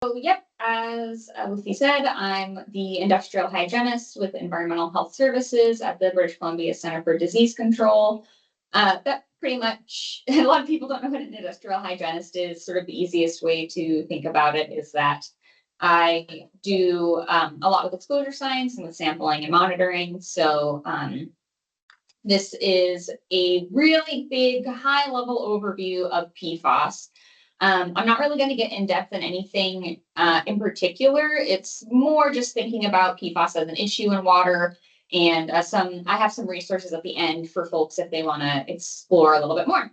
So, yep, as Lucy said, I'm the industrial hygienist with Environmental Health Services at the British Columbia Center for Disease Control. That pretty much, a lot of people don't know what an industrial hygienist is. Sort of the easiest way to think about it is that I do a lot with exposure science and with sampling and monitoring. So, this is a really big, high level overview of PFAS. I'm not really going to get in depth in anything in particular. It's more just thinking about PFAS as an issue in water, and I have some resources at the end for folks if they want to explore a little bit more.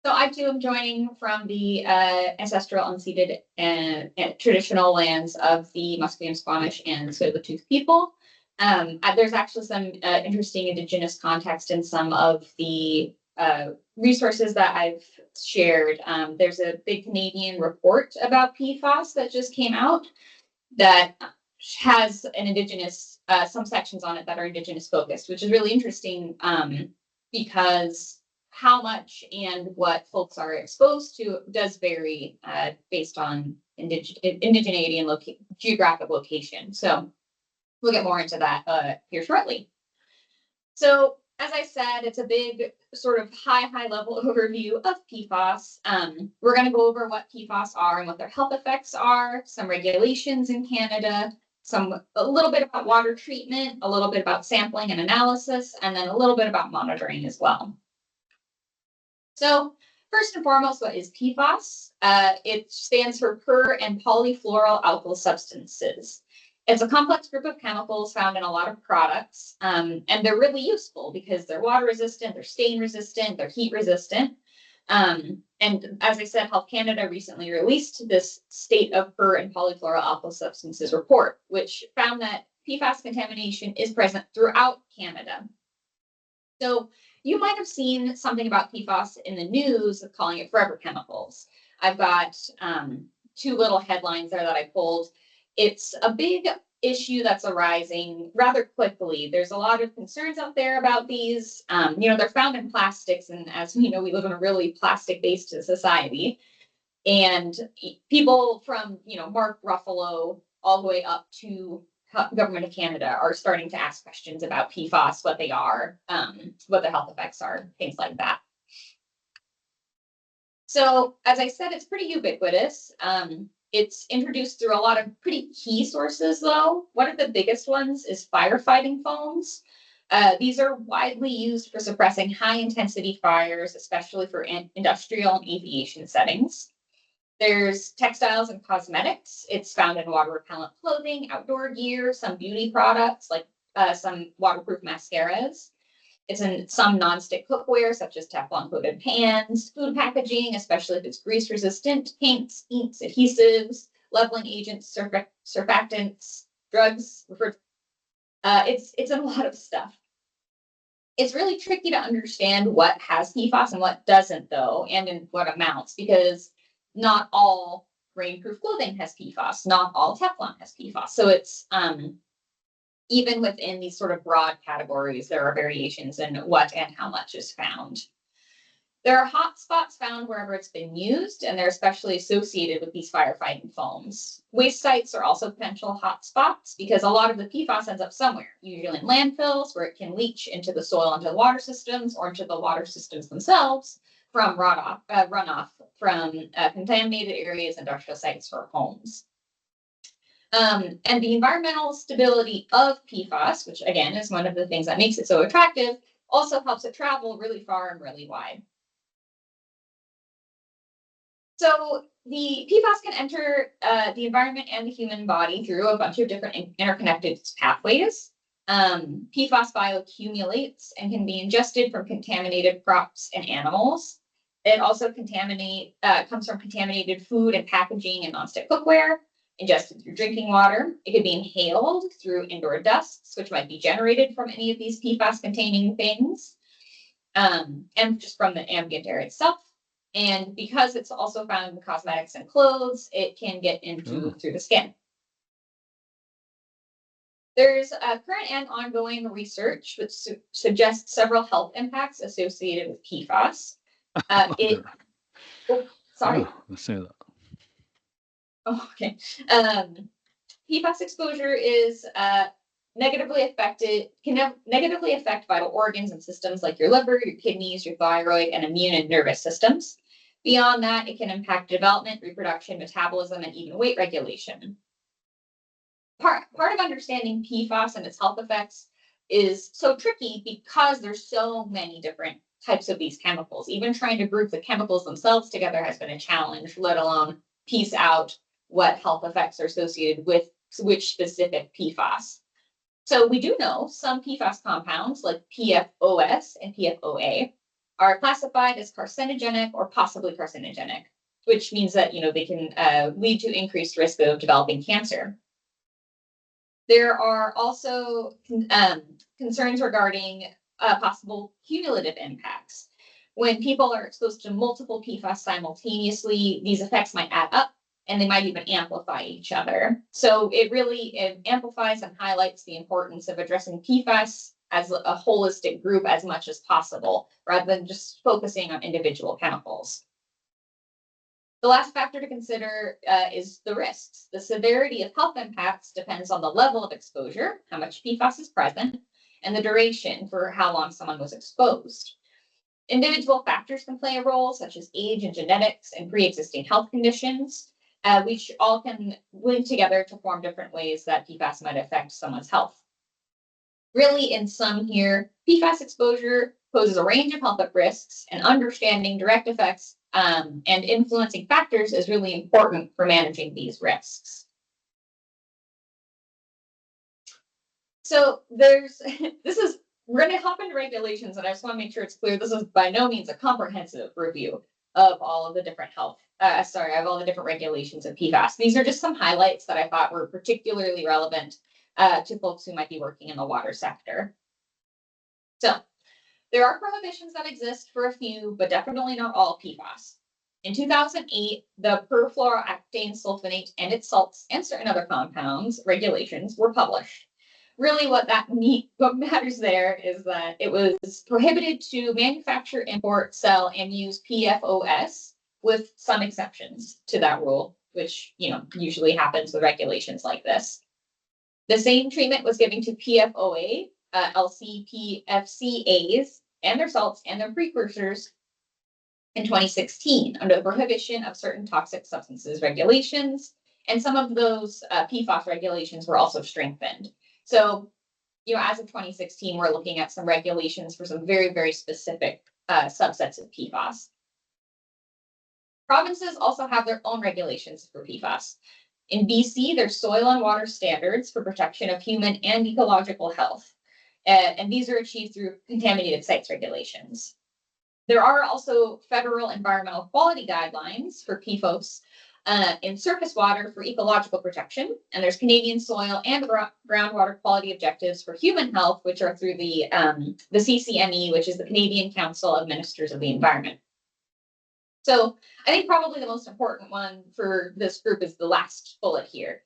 So I too am joining from the ancestral unceded and traditional lands of the Musqueam, Squamish, and Tsleil-Waututh people. There's actually some interesting Indigenous context in some of the resources that I've shared. There's a big Canadian report about PFAS that just came out that has an Indigenous, some sections on it that are Indigenous focused, which is really interesting because how much and what folks are exposed to does vary based on indigeneity and geographic location. So we'll get more into that here shortly. So as I said, it's a big sort of high level overview of PFAS. We're going to go over what PFAS are and what their health effects are, some regulations in Canada, a little bit about water treatment, a little bit about sampling and analysis, and then a little bit about monitoring as well. So first and foremost, what is PFAS? It stands for per and polyfluoroalkyl substances. It's a complex group of chemicals found in a lot of products, and they're really useful because they're water resistant, they're stain resistant, they're heat resistant. And as I said, Health Canada recently released this state of per and polyfluoroalkyl substances report, which found that PFAS contamination is present throughout Canada. So you might have seen something about PFAS in the news of calling it forever chemicals. I've got two little headlines there that I pulled. It's a big issue that's arising rather quickly. There's a lot of concerns out there about these. They're found in plastics, and as we know, we live in a really plastic-based society. And people from, Mark Ruffalo all the way up to Government of Canada are starting to ask questions about PFAS, what they are, what the health effects are, things like that. So as I said, it's pretty ubiquitous. It's introduced through a lot of pretty key sources, though. One of the biggest ones is firefighting foams. These are widely used for suppressing high-intensity fires, especially for industrial and aviation settings. There's textiles and cosmetics. It's found in water-repellent clothing, outdoor gear, some beauty products, like some waterproof mascaras. It's in some nonstick cookware, such as Teflon-coated pans, food packaging, especially if it's grease-resistant, paints, inks, adhesives, leveling agents, surfactants, drugs. It's in a lot of stuff. It's really tricky to understand what has PFAS and what doesn't, though, and in what amounts, because not all rainproof clothing has PFAS, not all Teflon has PFAS. So it's even within these sort of broad categories, there are variations in what and how much is found. There are hot spots found wherever it's been used, and they're especially associated with these firefighting foams. Waste sites are also potential hot spots because a lot of the PFAS ends up somewhere, usually in landfills, where it can leach into the soil, into the water systems, or into the water systems themselves from runoff from contaminated areas, industrial sites, or homes. And the environmental stability of PFAS, which again is one of the things that makes it so attractive, also helps it travel really far and really wide. So the PFAS can enter the environment and the human body through a bunch of different interconnected pathways. PFAS bioaccumulates and can be ingested from contaminated crops and animals. It also comes from contaminated food and packaging and nonstick cookware, ingested through drinking water. It could be inhaled through indoor dusts, which might be generated from any of these PFAS-containing things, and just from the ambient air itself. And because it's also found in cosmetics and clothes, it can get through the skin. There's current and ongoing research which suggests several health impacts associated with PFAS. Sorry. Let's say that. Oh, okay. PFAS exposure is can negatively affect vital organs and systems like your liver, your kidneys, your thyroid, and immune and nervous systems. Beyond that, it can impact development, reproduction, metabolism, and even weight regulation. Part of understanding PFAS and its health effects is so tricky because there's so many different types of these chemicals. Even trying to group the chemicals themselves together has been a challenge, let alone piece out what health effects are associated with which specific PFAS. So we do know some PFAS compounds like PFOS and PFOA are classified as carcinogenic or possibly carcinogenic, which means that they can lead to increased risk of developing cancer. There are also concerns regarding possible cumulative impacts. When people are exposed to multiple PFAS simultaneously, these effects might add up and they might even amplify each other. So it amplifies and highlights the importance of addressing PFAS as a holistic group as much as possible, rather than just focusing on individual chemicals. The last factor to consider is the risks. The severity of health impacts depends on the level of exposure, how much PFAS is present, and the duration for how long someone was exposed. Individual factors can play a role, such as age and genetics and pre-existing health conditions, which all can link together to form different ways that PFAS might affect someone's health. Really, in sum here, PFAS exposure poses a range of health risks, and understanding direct effects and influencing factors is really important for managing these risks. So we're going to hop into regulations, and I just want to make sure it's clear this is by no means a comprehensive review of all of the different of all the different regulations of PFAS. These are just some highlights that I thought were particularly relevant to folks who might be working in the water sector. So there are prohibitions that exist for a few, but definitely not all PFAS. In 2008, the perfluorooctane sulfonate and its salts and certain other compounds regulations were published. Really what matters there is that it was prohibited to manufacture, import, sell, and use PFOS, with some exceptions to that rule, which usually happens with regulations like this. The same treatment was given to PFOA, LCPFCAs, and their salts and their precursors in 2016 under the prohibition of certain toxic substances regulations, and some of those PFAS regulations were also strengthened. So, as of 2016, we're looking at some regulations for some very, very specific subsets of PFAS. Provinces also have their own regulations for PFAS. In BC, there's soil and water standards for protection of human and ecological health, and these are achieved through contaminated sites regulations. There are also federal environmental quality guidelines for PFOS in surface water for ecological protection, and there's Canadian soil and groundwater quality objectives for human health, which are through the CCME, which is the Canadian Council of Ministers of the Environment. So I think probably the most important one for this group is the last bullet here.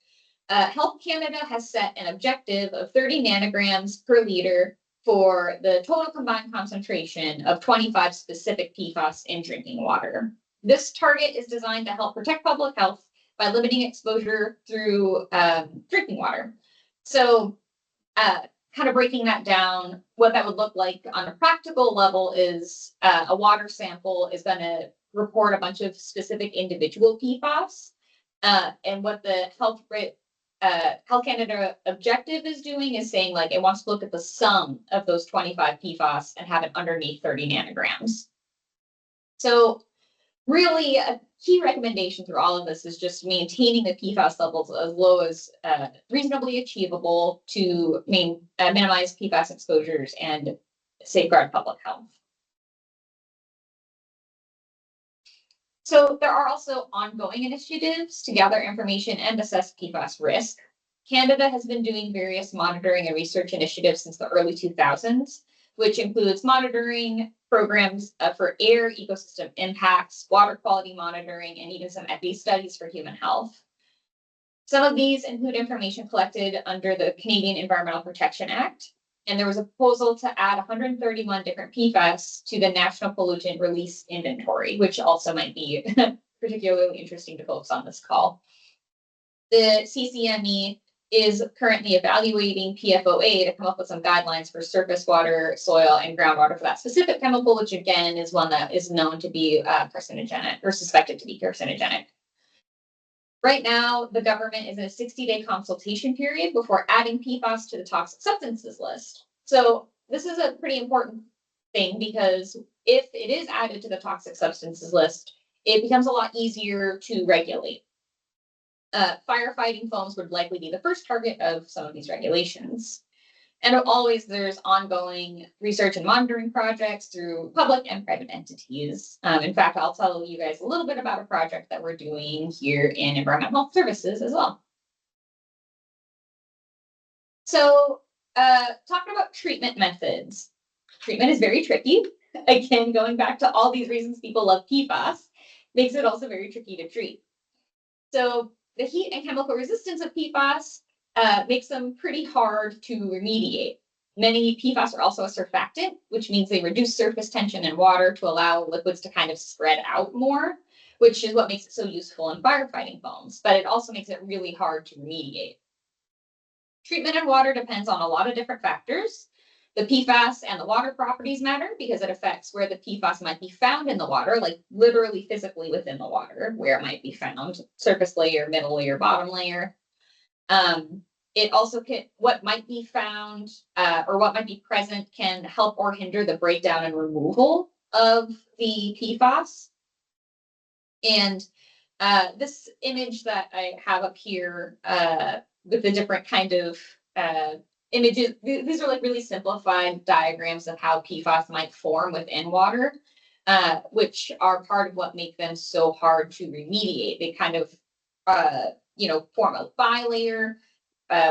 Health Canada has set an objective of 30 nanograms per liter for the total combined concentration of 25 specific PFAS in drinking water. This target is designed to help protect public health by limiting exposure through drinking water. So kind of breaking that down, what that would look like on a practical level is a water sample is going to report a bunch of specific individual PFAS. And what the Health Canada objective is doing is saying it wants to look at the sum of those 25 PFAS and have it underneath 30 nanograms. So really a key recommendation through all of this is just maintaining the PFAS levels as low as reasonably achievable to minimize PFAS exposures and safeguard public health. So there are also ongoing initiatives to gather information and assess PFAS risk. Canada has been doing various monitoring and research initiatives since the early 2000s, which includes monitoring programs for air ecosystem impacts, water quality monitoring, and even some EPI studies for human health. Some of these include information collected under the Canadian Environmental Protection Act, and there was a proposal to add 131 different PFAS to the National Pollutant Release Inventory, which also might be particularly interesting to folks on this call. The CCME is currently evaluating PFOA to come up with some guidelines for surface water, soil, and groundwater for that specific chemical, which again is one that is known to be carcinogenic or suspected to be carcinogenic. Right now, the government is in a 60-day consultation period before adding PFAS to the toxic substances list. So this is a pretty important thing because if it is added to the toxic substances list, it becomes a lot easier to regulate. Firefighting foams would likely be the first target of some of these regulations. And always there's ongoing research and monitoring projects through public and private entities. In fact, I'll tell you guys a little bit about a project that we're doing here in Environmental Health Services as well. So talking about treatment methods. Treatment is very tricky. Again, going back to all these reasons people love PFAS, makes it also very tricky to treat. So the heat and chemical resistance of PFAS makes them pretty hard to remediate. Many PFAS are also a surfactant, which means they reduce surface tension in water to allow liquids to kind of spread out more, which is what makes it so useful in firefighting foams, but it also makes it really hard to remediate. Treatment in water depends on a lot of different factors. The PFAS and the water properties matter because it affects where the PFAS might be found in the water, like literally physically within the water, where it might be found, surface layer, middle layer, bottom layer. It also can, what might be found or what might be present can help or hinder the breakdown and removal of the PFAS. And this image that I have up here with the different kind of images, these are like really simplified diagrams of how PFAS might form within water, which are part of what make them so hard to remediate. They kind of, form a bilayer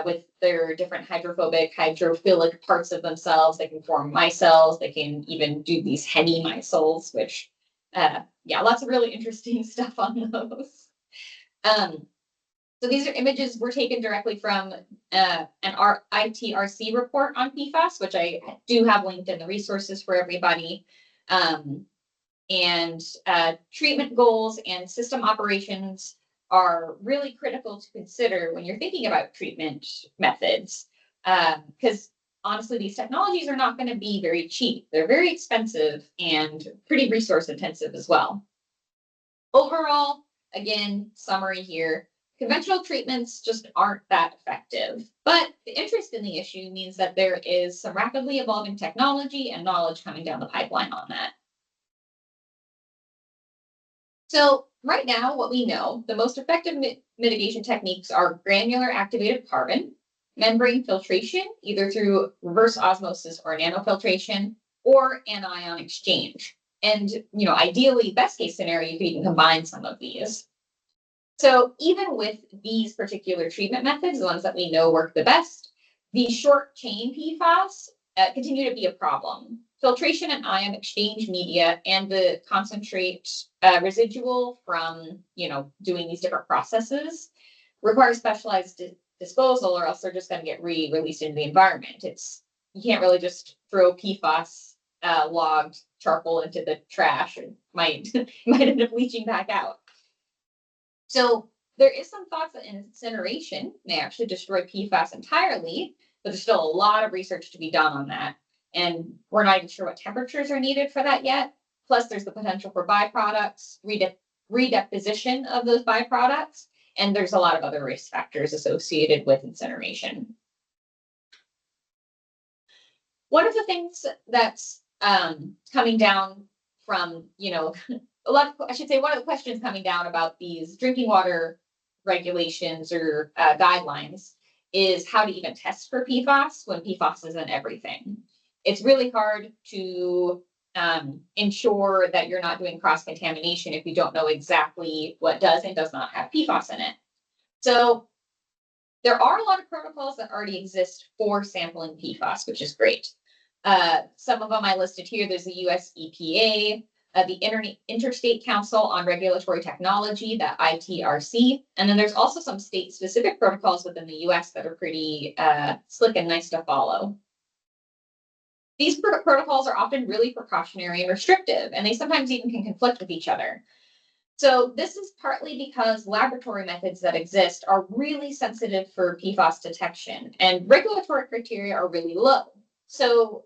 with their different hydrophobic, hydrophilic parts of themselves. They can form micelles. They can even do these hemimicelles, which, lots of really interesting stuff on those. So these are images were taken directly from an ITRC report on PFAS, which I do have linked in the resources for everybody. And treatment goals and system operations are really critical to consider when you're thinking about treatment methods. Because honestly, these technologies are not going to be very cheap. They're very expensive and pretty resource intensive as well. Overall, again, summary here, conventional treatments just aren't that effective. But the interest in the issue means that there is some rapidly evolving technology and knowledge coming down the pipeline on that. So right now, what we know, the most effective mitigation techniques are granular activated carbon, membrane filtration, either through reverse osmosis or nanofiltration, or anion exchange. And, ideally, best case scenario, you could even combine some of these. So even with these particular treatment methods, the ones that we know work the best, the short chain PFAS continue to be a problem. Filtration and ion exchange media and the concentrate residual from, doing these different processes require specialized disposal, or else they're just going to get released into the environment. You can't really just throw PFAS logged charcoal into the trash and might end up leaching back out. So there is some thoughts that incineration may actually destroy PFAS entirely, but there's still a lot of research to be done on that. And we're not even sure what temperatures are needed for that yet. Plus, there's the potential for byproducts, redeposition of those byproducts, and there's a lot of other risk factors associated with incineration. One of the things that's coming down from, one of the questions coming down about these drinking water regulations or guidelines is how to even test for PFAS when PFAS isn't everything. It's really hard to ensure that you're not doing cross-contamination if you don't know exactly what does and does not have PFAS in it. So there are a lot of protocols that already exist for sampling PFAS, which is great. Some of them I listed here. There's the US EPA, the Interstate Council on Regulatory Technology, the ITRC, and then there's also some state-specific protocols within the US that are pretty slick and nice to follow. These protocols are often really precautionary and restrictive, and they sometimes even can conflict with each other. So this is partly because laboratory methods that exist are really sensitive for PFAS detection, and regulatory criteria are really low. So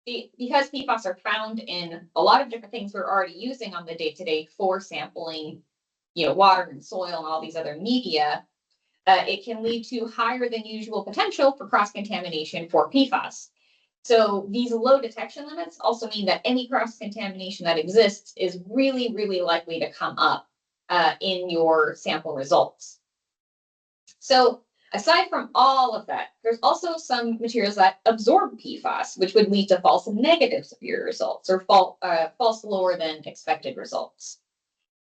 because PFAS are found in a lot of different things we're already using on the day-to-day for sampling, water and soil and all these other media, it can lead to higher than usual potential for cross-contamination for PFAS. So these low detection limits also mean that any cross-contamination that exists is really, really likely to come up in your sample results. So aside from all of that, there's also some materials that absorb PFAS, which would lead to false negatives of your results or false lower than expected results.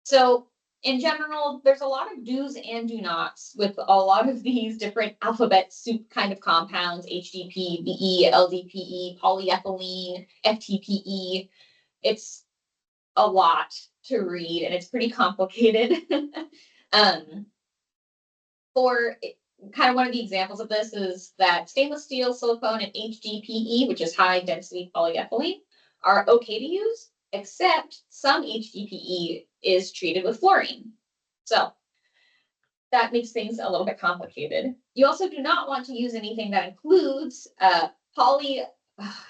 So in general, there's a lot of do's and do nots with a lot of these different alphabet soup kind of compounds, HDP, BE, LDPE, polyethylene, FTPE. It's a lot to read and it's pretty complicated. For kind of one of the examples of this is that stainless steel, silicone, and HDPE, which is high density polyethylene, are okay to use, except some HDPE is treated with fluorine. So that makes things a little bit complicated. You also do not want to use anything that includes I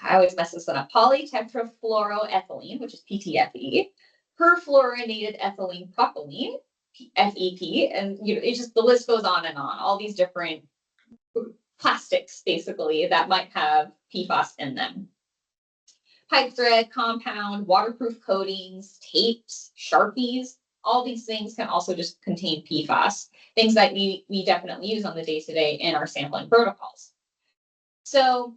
always mess this one up, polytetrafluoroethylene, which is PTFE, perfluorinated ethylene propylene, FEP, and it's just the list goes on and on. All these different plastics, basically, that might have PFAS in them. Pipe thread, compound, waterproof coatings, tapes, Sharpies, all these things can also just contain PFAS, things that we definitely use on the day-to-day in our sampling protocols. So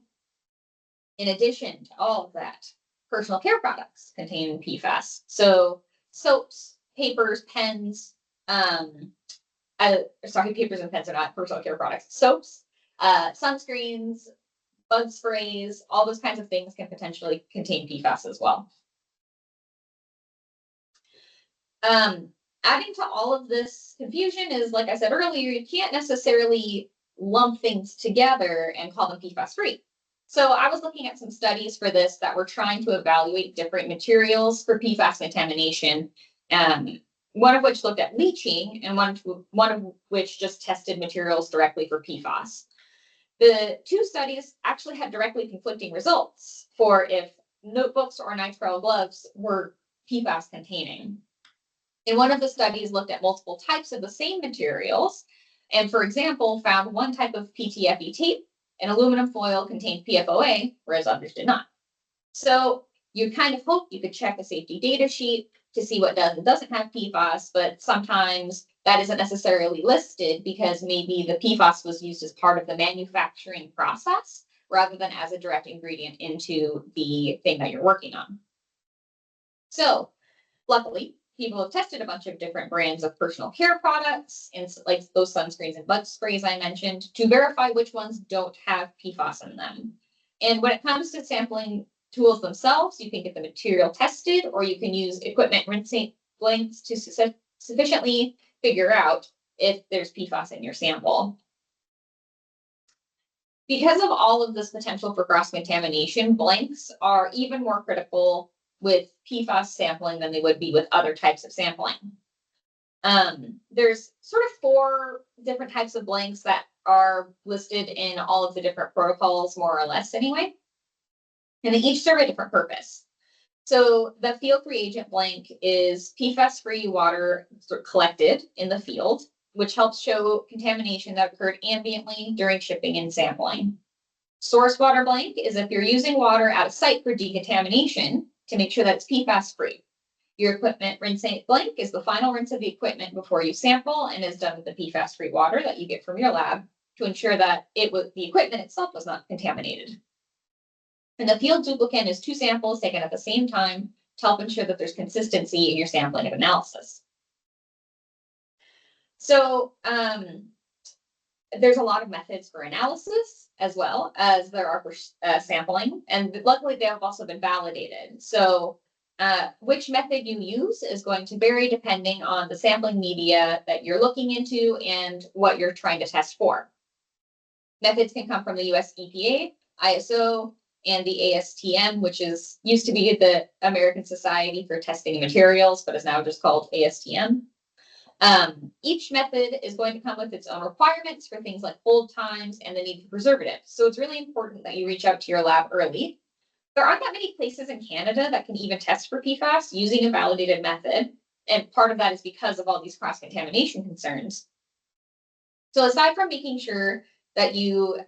in addition to all of that, personal care products contain PFAS. So soaps, papers, pens, papers and pens are not personal care products. Soaps, sunscreens, bug sprays, all those kinds of things can potentially contain PFAS as well. Adding to all of this confusion is, like I said earlier, you can't necessarily lump things together and call them PFAS free. So I was looking at some studies for this that were trying to evaluate different materials for PFAS contamination. One of which looked at leaching and one of which just tested materials directly for PFAS. The two studies actually had directly conflicting results for if notebooks or nitrile gloves were PFAS containing. And one of the studies looked at multiple types of the same materials and, for example, found one type of PTFE tape and aluminum foil contained PFOA, whereas others did not. So you kind of hope you could check a safety data sheet to see what does and doesn't have PFAS, but sometimes that isn't necessarily listed because maybe the PFAS was used as part of the manufacturing process rather than as a direct ingredient into the thing that you're working on. So luckily, people have tested a bunch of different brands of personal care products, and like those sunscreens and bug sprays I mentioned, to verify which ones don't have PFAS in them. And when it comes to sampling tools themselves, you can get the material tested, or you can use equipment rinsing blanks to sufficiently figure out if there's PFAS in your sample. Because of all of this potential for cross-contamination, blanks are even more critical with PFAS sampling than they would be with other types of sampling. There's sort of 4 different types of blanks that are listed in all of the different protocols, more or less anyway. And they each serve a different purpose. So the field reagent blank is PFAS-free water collected in the field, which helps show contamination that occurred ambiently during shipping and sampling. Source water blank is if you're using water at a site for decontamination to make sure that it's PFAS-free. Your equipment rinsing blank is the final rinse of the equipment before you sample and is done with the PFAS-free water that you get from your lab to ensure that the equipment itself was not contaminated. And the field duplicant is 2 samples taken at the same time to help ensure that there's consistency in your sampling and analysis. So there's a lot of methods for analysis as well as there are for sampling, and luckily they have also been validated. So which method you use is going to vary depending on the sampling media that you're looking into and what you're trying to test for. Methods can come from the US EPA, ISO, and the ASTM, which used to be the American Society for Testing Materials, but is now just called ASTM. Each method is going to come with its own requirements for things like hold times and the need for preservatives. So it's really important that you reach out to your lab early. There aren't that many places in Canada that can even test for PFAS using a validated method. And part of that is because of all these cross-contamination concerns. So aside from making sure that you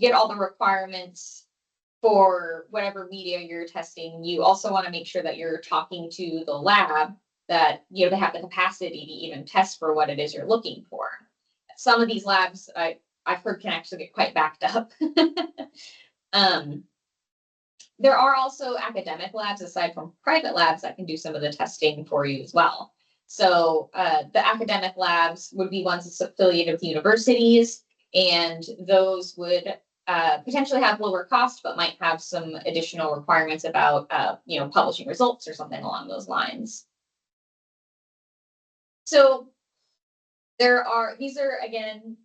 get all the requirements for whatever media you're testing, you also want to make sure that you're talking to the lab that they have the capacity to even test for what it is you're looking for. Some of these labs I've heard can actually get quite backed up. There are also academic labs aside from private labs that can do some of the testing for you as well. So the academic labs would be ones that's affiliated with universities, and those would potentially have lower cost, but might have some additional requirements about publishing results or something along those lines. So these are again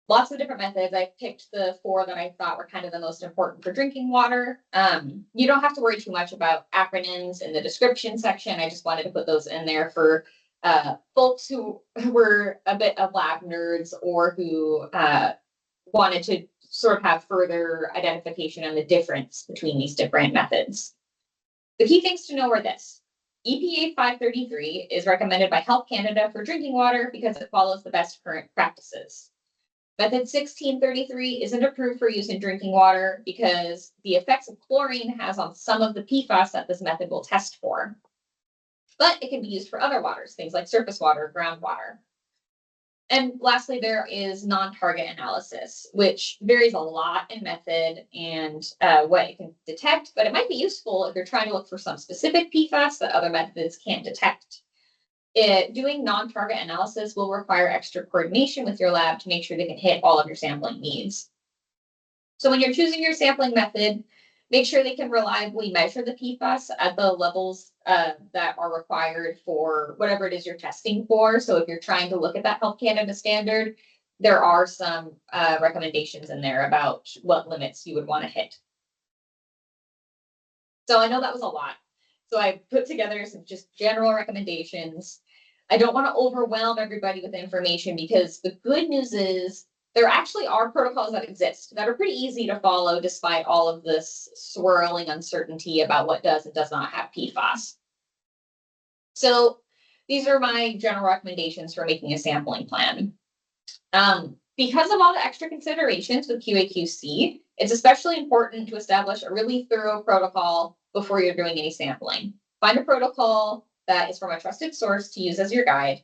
lots of different methods. I picked the 4 that I thought were kind of the most important for drinking water. You don't have to worry too much about acronyms in the description section. I just wanted to put those in there for folks who were a bit of lab nerds or who wanted to sort of have further identification on the difference between these different methods. The key things to know are this. EPA 533 is recommended by Health Canada for drinking water because it follows the best current practices. Method 1633 isn't approved for use in drinking water because the effects of chlorine has on some of the PFAS that this method will test for. But it can be used for other waters, things like surface water, groundwater. And lastly, there is non-target analysis, which varies a lot in method and what it can detect, but it might be useful if you're trying to look for some specific PFAS that other methods can't detect. Doing non-target analysis will require extra coordination with your lab to make sure they can hit all of your sampling needs. So when you're choosing your sampling method, make sure they can reliably measure the PFAS at the levels that are required for whatever it is you're testing for. So if you're trying to look at that Health Canada standard, there are some recommendations in there about what limits you would want to hit. So I know that was a lot. So I put together some just general recommendations. I don't want to overwhelm everybody with information because the good news is there actually are protocols that exist that are pretty easy to follow despite all of this swirling uncertainty about what does and does not have PFAS. So these are my general recommendations for making a sampling plan. Because of all the extra considerations with QA/QC, it's especially important to establish a really thorough protocol before you're doing any sampling. Find a protocol that is from a trusted source to use as your guide,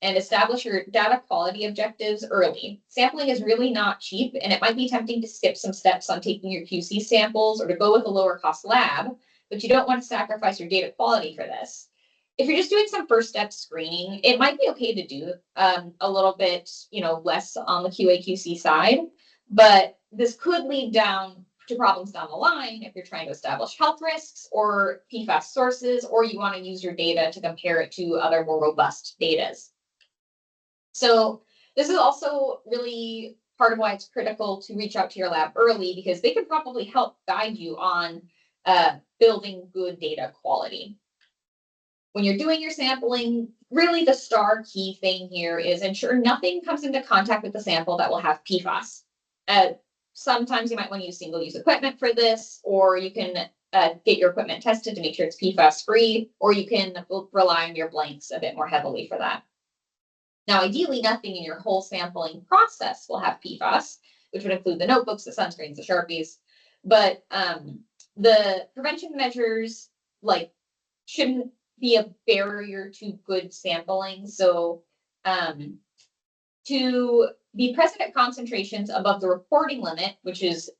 and establish your data quality objectives early. Sampling is really not cheap, and it might be tempting to skip some steps on taking your QC samples or to go with a lower cost lab, but you don't want to sacrifice your data quality for this. If you're just doing some first step screening, it might be okay to do a little bit, less on the QA/QC side, but this could lead down to problems down the line if you're trying to establish health risks or PFAS sources, or you want to use your data to compare it to other more robust data. So this is also really part of why it's critical to reach out to your lab early, because they can probably help guide you on building good data quality. When you're doing your sampling, really the star key thing here is ensure nothing comes into contact with the sample that will have PFAS. Sometimes you might want to use single-use equipment for this, or you can get your equipment tested to make sure it's PFAS free, or you can rely on your blanks a bit more heavily for that. Now, ideally, nothing in your whole sampling process will have PFAS, which would include the notebooks, the sunscreens, the Sharpies, but the prevention measures shouldn't be a barrier to good sampling. So to be present at concentrations above the reporting limit, which is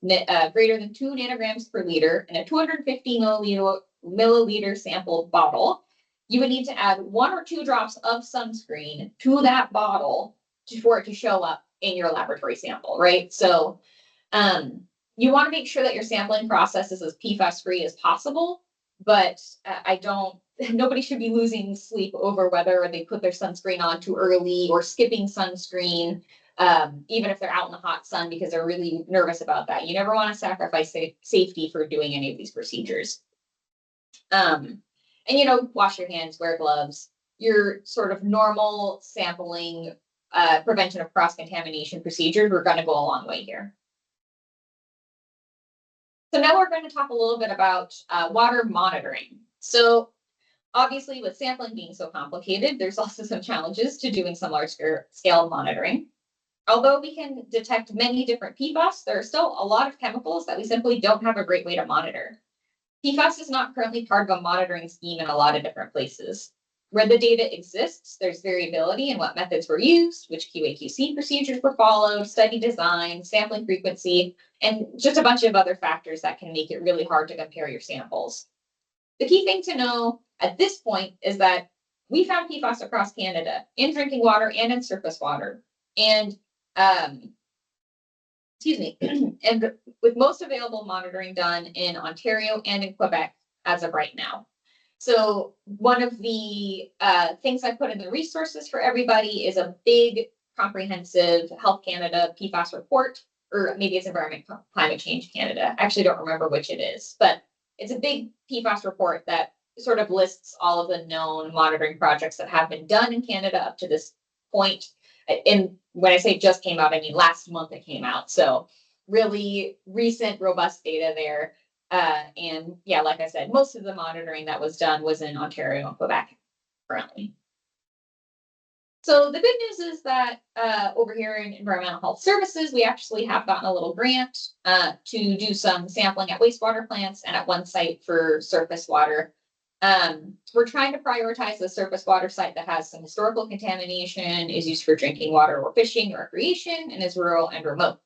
greater than 2 nanograms per liter in a 250 milliliter sample bottle, you would need to add 1 or 2 drops of sunscreen to that bottle for it to show up in your laboratory sample, right? So you want to make sure that your sampling process is as PFAS free as possible, but nobody should be losing sleep over whether they put their sunscreen on too early or skipping sunscreen. even if they're out in the hot sun, because they're really nervous about that. You never want to sacrifice safety for doing any of these procedures. And, wash your hands, wear gloves. Your sort of normal sampling, prevention of cross-contamination procedures, we're going to go a long way here. So now we're going to talk a little bit about water monitoring. So obviously, with sampling being so complicated, there's also some challenges to doing some large scale monitoring. Although we can detect many different PFAS, there are still a lot of chemicals that we simply don't have a great way to monitor. PFAS is not currently part of a monitoring scheme in a lot of different places. Where the data exists, there's variability in what methods were used, which QA/QC procedures were followed, study design, sampling frequency, and just a bunch of other factors that can make it really hard to compare your samples. The key thing to know at this point is that we found PFAS across Canada in drinking water and in surface water. And and with most available monitoring done in Ontario and in Quebec as of right now. So one of the things I put in the resources for everybody is a big comprehensive Health Canada PFAS report, or maybe it's Environment Climate Change Canada. I actually don't remember which it is, but it's a big PFAS report that sort of lists all of the known monitoring projects that have been done in Canada up to this point. And when I say just came out, I mean last month it came out. So really recent, robust data there. And yeah, like I said, most of the monitoring that was done was in Ontario and Quebec currently. So the good news is that over here in Environmental Health Services, we actually have gotten a little grant to do some sampling at wastewater plants and at one site for surface water. We're trying to prioritize the surface water site that has some historical contamination, is used for drinking water or fishing or recreation, and is rural and remote.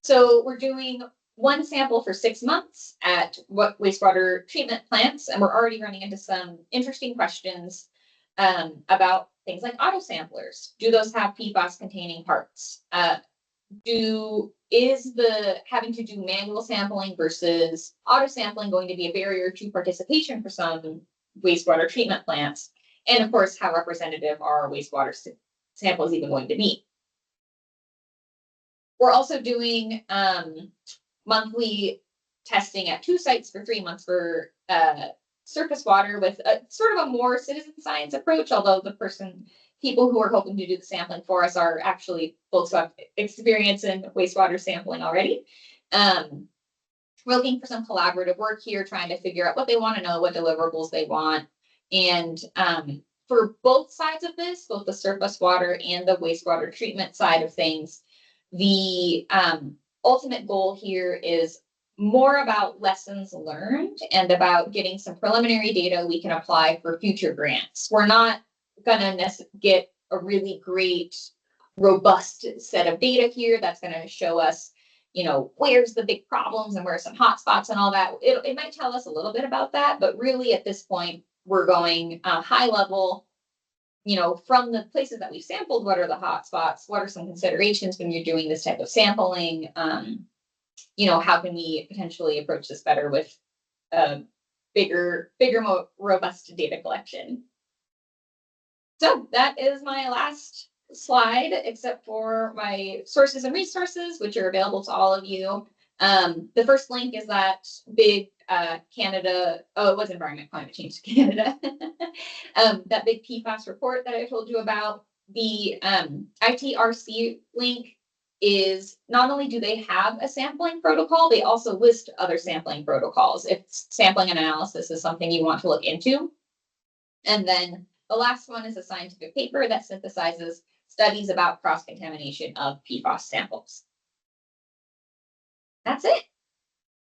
So we're doing one sample for 6 months at wastewater treatment plants, and we're already running into some interesting questions about things like auto samplers. Do those have PFAS containing parts? Is the having to do manual sampling versus auto sampling going to be a barrier to participation for some wastewater treatment plants? And of course, how representative are wastewater samples even going to be? We're also doing monthly testing at 2 sites for 3 months for surface water with a sort of a more citizen science approach, although people who are hoping to do the sampling for us are actually folks who have experience in wastewater sampling already. We're looking for some collaborative work here, trying to figure out what they want to know, what deliverables they want. And for both sides of this, both the surface water and the wastewater treatment side of things, the ultimate goal here is more about lessons learned and about getting some preliminary data we can apply for future grants. We're not going to get a really great, robust set of data here that's going to show us, where's the big problems and where are some hot spots and all that. It might tell us a little bit about that, but really at this point, we're going high level, from the places that we've sampled, what are the hot spots? What are some considerations when you're doing this type of sampling? How can we potentially approach this better with bigger, more robust data collection? So that is my last slide, except for my sources and resources, which are available to all of you. The first link is that big Canada, it was Environment Climate Change Canada, that big PFAS report that I told you about. The ITRC link is not only do they have a sampling protocol, they also list other sampling protocols if sampling and analysis is something you want to look into. And then the last one is a scientific paper that synthesizes studies about cross-contamination of PFAS samples. That's it.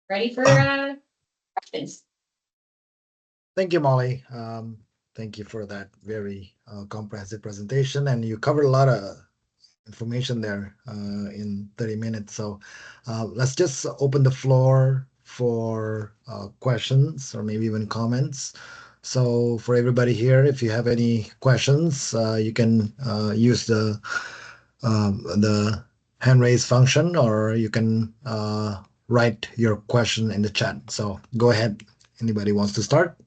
Ready for questions? Thank you, Molly. Thank you for that very comprehensive presentation, and you covered a lot of information there in 30 minutes. So let's just open the floor for questions or maybe even comments. So for everybody here, if you have any questions, you can use the hand raise function, or you can write your question in the chat. So go ahead. Anybody wants to start?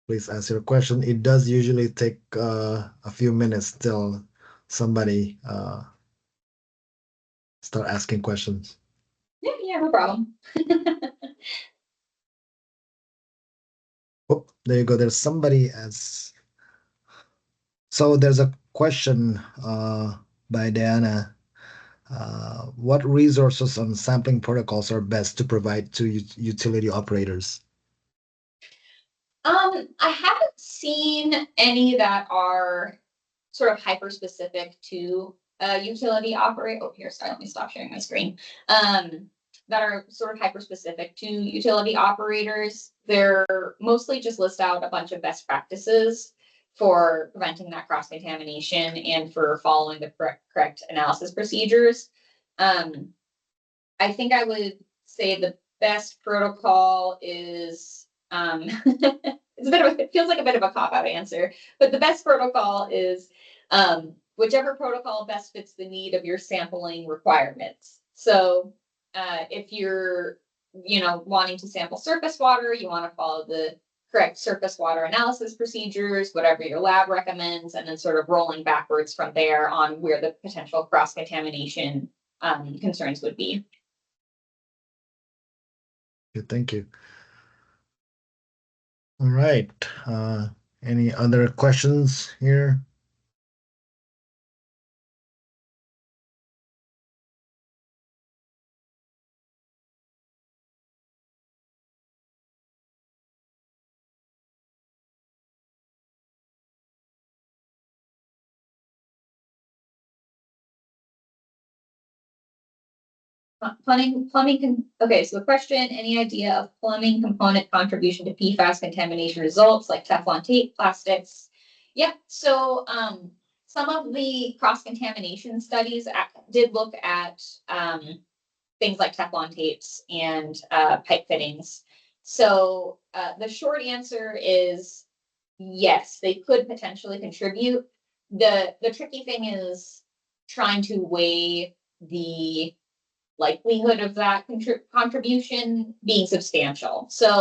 please ask your question. It does usually take a few minutes till somebody start asking questions. Yeah, no problem. Oh, there you go. There's somebody as so there's a question by Diana. What resources on sampling protocols are best to provide to utility operators? I haven't seen any that are sort of hyper specific to utility operate. Oh, here, sorry, let me stop sharing my screen. That are sort of hyper specific to utility operators. They're mostly just list out a bunch of best practices for preventing that cross contamination and for following the correct analysis procedures. I think I would say the best protocol is it's a bit of it feels like a bit of a cop out answer, but the best protocol is whichever protocol best fits the need of your sampling requirements. So if you're wanting to sample surface water, you want to follow the correct surface water analysis procedures, whatever your lab recommends, and then sort of rolling backwards from there on where the potential cross contamination concerns would be. Okay, thank you. All right. Any other questions here? Okay, so the question, any idea of plumbing component contribution to PFAS contamination results like Teflon tape, plastics? Yeah, so some of the cross-contamination studies did look at things like Teflon tapes and pipe fittings. So the short answer is yes, they could potentially contribute. The tricky thing is trying to weigh the likelihood of that contribution being substantial. So